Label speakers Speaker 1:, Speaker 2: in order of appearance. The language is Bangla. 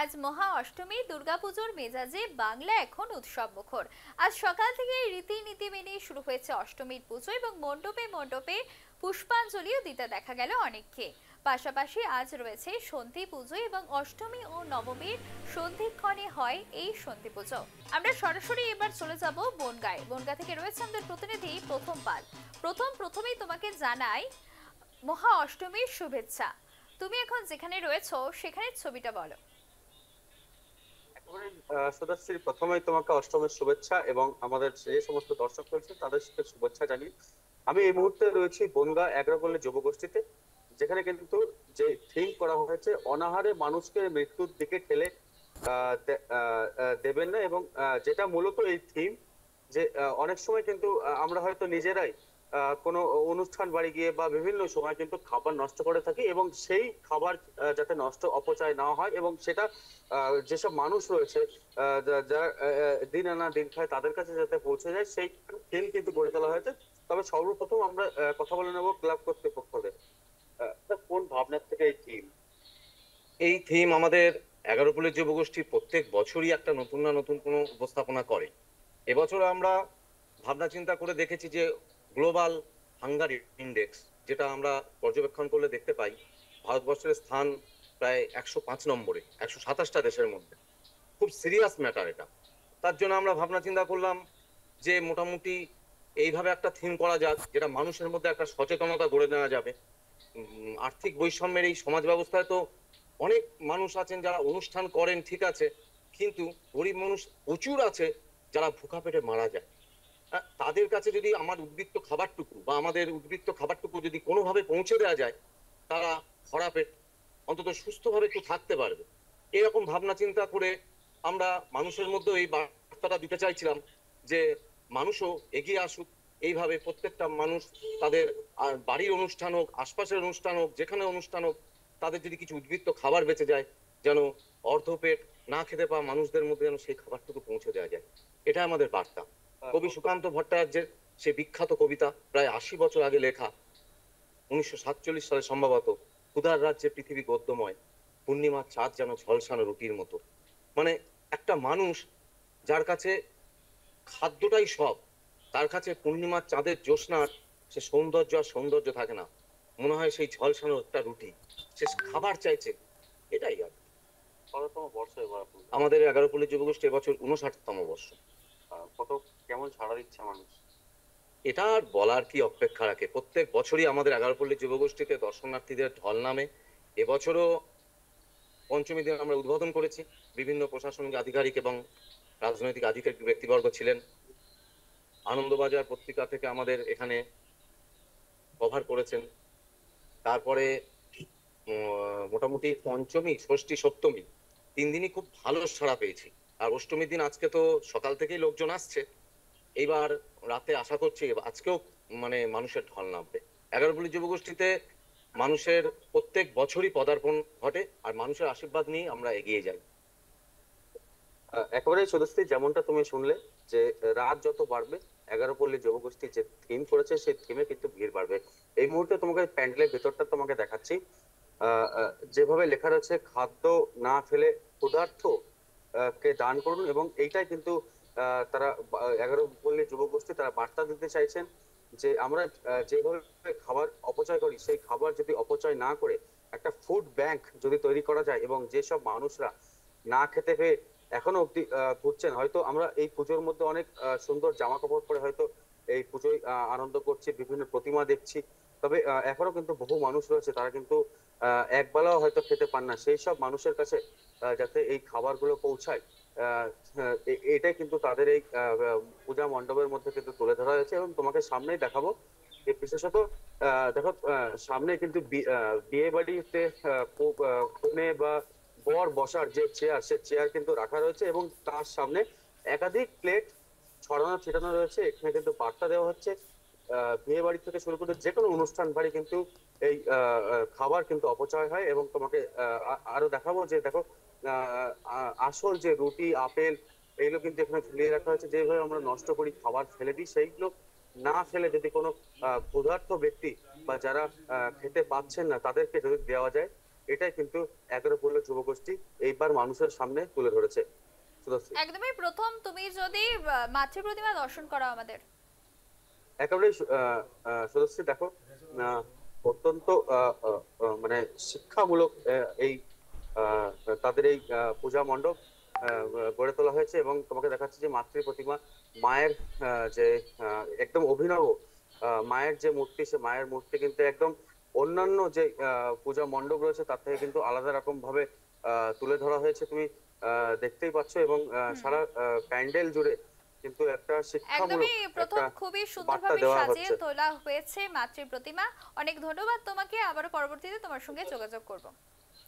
Speaker 1: আজ মহা অষ্টমী, দুর্গাপুজোর মেজাজে বাংলা এখন উৎসব মুখর। আজ সকাল থেকে রীতিনীতি মেনে শুরু হয়েছে অষ্টমীর পুজো এবং মণ্ডপে মণ্ডপে পুষ্পাঞ্জলিও দিতে দেখা গেল অনেককে। পাশাপাশি আজ রয়েছে সন্ধি পুজো এবং অষ্টমী ও নবমীর সন্ধিক্ষণে হয় এই সন্ধি পুজো। আমরা সরাসরি এবার চলে যাব বনগাঁয়। বনগাঁ থেকে রয়েছে আমাদের প্রতিনিধি প্রথম পাল। প্রথমেই তোমাকে জানাই মহা অষ্টমীর শুভেচ্ছা। তুমি এখন যেখানে রয়েছো সেখানের ছবিটা বলো।
Speaker 2: সুধাশ্রী, প্রথমেই তোমাকে অষ্টমীর শুভেচ্ছা এবং আমাদের যে সমস্ত দর্শক রয়েছে তাদের সাথে শুভেচ্ছা জানিয়ে আমি এই মুহূর্তে রয়েছি বনগাঁ 11 পল্লী যুবগোষ্ঠীতে, যেখানে কিন্তু যে থিম করা হয়েছে অনাহারে মানুষকে মৃত্যুর দিকে ঠেলে দেবেন না, এবং যেটা মূলত এই থিম যে অনেক সময় কিন্তু আমরা হয়তো নিজেরাই কোনো অনুষ্ঠান বাড়ি গিয়ে বা বিভিন্ন সময় কিন্তু খাবার নষ্ট করে থাকি, এবং সেই খাবার যাতে নষ্ট অপচয় না হয় এবং সেটা যেসব মানুষ রয়েছে যারা দিন আনা দিন খায় তাদের কাছে যাতে পৌঁছে যায়, সেই থিম কিন্তু গড়ে তোলা হয়েছে। তবে সর্বপ্রথম আমরা কথা বলে নেবো ক্লাব কর্তৃপক্ষদের। কোন ভাবনার থেকে এই থিম?
Speaker 3: এই থিম আমাদের 11 পল্লী যুবগোষ্ঠী প্রত্যেক বছরই একটা নতুন না নতুন কোনো উপস্থাপনা করে। এবছর আমরা ভাবনা চিন্তা করে দেখেছি যে গ্লোবাল হাঙ্গার ইন্ডেক্স, যেটা আমরা পর্যবেক্ষণ করলে দেখতে পাই ভারতবর্ষের স্থান প্রায় 105 নম্বরে 127টা দেশের মধ্যে। খুব সিরিয়াস ম্যাটার এটা। তার জন্য আমরা ভাবনা চিন্তা করলাম যে মোটামুটি এইভাবে একটা থিম করা যাক, যেটা মানুষের মধ্যে একটা সচেতনতা গড়ে নেওয়া যাবে। আর্থিক বৈষম্যের এই সমাজ ব্যবস্থায় তো অনেক মানুষ আছেন যারা অনুষ্ঠান করেন, ঠিক আছে, কিন্তু গরিব মানুষ প্রচুর আছে যারা ভুখা পেটে মারা যায়। তাদের কাছে যদি আমার উদ্বৃত্ত খাবারটুকু বা আমাদের উদ্বৃত্ত খাবারটুকু যদি কোনোভাবে পৌঁছে দেওয়া যায়, তারা ভরা পেট অন্তত সুস্থভাবে একটু থাকতে পারবে। এরকম ভাবনা চিন্তা করে আমরা মানুষের মধ্যে এই বার্তাটা দিতে চাইছিলাম যে মানুষও এগিয়ে আসুক। এইভাবে প্রত্যেকটা মানুষ তাদের বাড়ির অনুষ্ঠান হোক, আশপাশের অনুষ্ঠান হোক, যেখানে অনুষ্ঠান হোক, তাদের যদি কিছু উদ্বৃত্ত খাবার বেঁচে যায়, যেন অর্ধপেট না খেতে পাওয়া মানুষদের মধ্যে যেন সেই খাবারটুকু পৌঁছে দেওয়া যায়। এটা আমাদের বার্তা। কবি সুকান্ত ভট্টাচার্যের সে বিখ্যাত কবিতা, প্রায় 80 বছর আগে লেখা, 1947 সালে সম্ভবত, ক্ষুধার রাজ্যে পৃথিবী গদ্যময়, পূর্ণিমার চাঁদ যেন ঝলসানো রুটির মতো। মানে একটা মানুষ যার কাছে খাদ্যটাই সব, তার কাছে পূর্ণিমার চাঁদের জ্যোৎস্নার সে সৌন্দর্য আর সৌন্দর্য থাকে না, মনে হয় সেই ঝলসানো একটা রুটি, সে খাবার চাইছে। এটাই আর
Speaker 2: কততম বর্ষ এবার
Speaker 3: আমাদের 11 পল্লী যুবগোষ্ঠী এবছর 59তম বর্ষ।
Speaker 2: কত কেমন সাড়া দিচ্ছে মানুষ?
Speaker 3: এটা আর বলার কি অপেক্ষা রাখে? প্রত্যেক বছরই আমাদের 11 পল্লী যুবগোষ্ঠীতে দর্শনার্থীদের ঢল নামে। এবছরও পঞ্চমী দিন আমরা উদ্বোধন করেছি। বিভিন্ন প্রশাসনিক আধিকারিক এবং রাজনৈতিক আধিকারিক ব্যক্তিবর্গ ছিলেন। আনন্দবাজার পত্রিকা থেকে আমাদের এখানে কভার করেছেন। তারপরে মোটামুটি পঞ্চমী, ষষ্ঠী, সপ্তমী 3 দিনই খুব ভালো সাড়া পেয়েছি। আর অষ্টমীর দিন আজকে তো সকাল থেকেই লোকজন আসছে, এইবার রাতে আশা করছি আজকেও মানে মানুষের ঢল নামবে। 11 পল্লী যুবগোষ্ঠীতে মানুষের প্রত্যেক বছরই পদার্পণ ঘটে, আর মানুষের আশীর্বাদ নিয়ে আমরা এগিয়ে যাই।
Speaker 2: একেবারেই সুদস্তি, যেমনটা তুমি শুনলে যে রাত যত বাড়বে 11 পল্লী যুবগোষ্ঠী যে থিম করেছে সেই থিমে কিন্তু ভিড় বাড়বে। এই মুহূর্তে তোমাকে প্যান্ডেলের ভেতরটা তোমাকে দেখাচ্ছি। যেভাবে লেখা রয়েছে, খাদ্য না ফেলে ক্ষুধার্ত কে দান করুন, এবং এইটাই কিন্তু তারা 11 পল্লী যুবগোষ্ঠী তারা বার্তা দিতে চাইছেন যে আমরা যেভাবে খাবার অপচয় করি সেই খাবার যদি অপচয় না করে একটা ফুড ব্যাংক যদি তৈরি করা যায়, এবং যেসব মানুষরা না খেতে পেয়ে এখনো অব্দি ঘুরছেন, হয়তো আমরা এই পুজোর মধ্যে অনেক সুন্দর জামা কাপড় পরে হয়তো এই পুজোয় আনন্দ করছি, বিভিন্ন প্রতিমা দেখছি, তবে এখনো কিন্তু বহু মানুষ রয়েছে তারা কিন্তু একবেলাও হয়তো খেতে পান না। সেই সব মানুষের কাছে যাতে এই খাবারগুলো পৌঁছায়, এটাই কিন্তু তাদের এই পূজা মণ্ডপের মধ্যে কিন্তু তুলে ধরা হয়েছে। এবং তোমাকে সামনেই দেখাবো যে বিশেষত দেখো, সামনে কিন্তু বিয়ে বাড়িতে কনে বা বর বসার যে চেয়ার, সে চেয়ার কিন্তু রাখা রয়েছে, এবং তার সামনে একাধিক প্লেট ছড়ানো ছিটানো রয়েছে। এখানে কিন্তু বার্তা দেওয়া হচ্ছে বিয়ে বাড়ি থেকে শুরু করে যে কোনো অনুষ্ঠান বাড়ি কিন্তু এই খাবার কিন্তু অপচয় হয়। এবং তোমাকে আরো দেখাবো যে দেখো, আসল যে রুটি, আপেল, এইগুলো কিন্তু এখানে ঝুলিয়ে রাখা হয়েছে। যেভাবে আমরা নষ্ট করি, খাবার ফেলে দিই, সেইগুলো না ফেলে যদি কোনো ক্ষুধার্ত ব্যক্তি বা যারা খেতে পাচ্ছেন না তাদেরকে যদি দেওয়া যায়, এটাই কিন্তু 11 পল্লী যুবগোষ্ঠী এইবার মানুষের সামনে তুলে ধরেছে। শুধু
Speaker 1: একদমই প্রথম তুমি যদি মাতৃ প্রতিমা দর্শন করাও আমাদের।
Speaker 2: একেবারেই শুধুশ্রী দেখো, অত্যন্ত মানে শিক্ষামূলক এই আহ, তাদের এই পূজা মণ্ডপ গড়ে তোলা হয়েছে এবং তোমাকে দেখাচ্ছি যে মাতৃ প্রতিমা, মায়ের যে একদম অভিনব মায়ের যে মূর্তি, সে মায়ের মূর্তি কিন্তু একদম অন্যান্য যে পূজা মণ্ডপ রয়েছে তার থেকে কিন্তু আলাদা রকম ভাবে তুলে ধরা হয়েছে। তুমি দেখতেই পাচ্ছ এবং
Speaker 1: হুম।
Speaker 2: সারা প্যান্ডেল জুড়ে কিন্তু একটা শিক্ষামূলক
Speaker 1: একদমই প্রথম
Speaker 2: একটা
Speaker 1: খুবই
Speaker 2: বার্তা
Speaker 1: সুন্দরভাবে
Speaker 2: দেওয়া
Speaker 1: সাজিয়ে
Speaker 2: হচ্ছে।
Speaker 1: তোলা হয়েছে মাতৃ প্রতিমা। অনেক ধন্যবাদ তোমাকে, আবারও পরবর্তীতে তোমার সঙ্গে যোগাযোগ করব।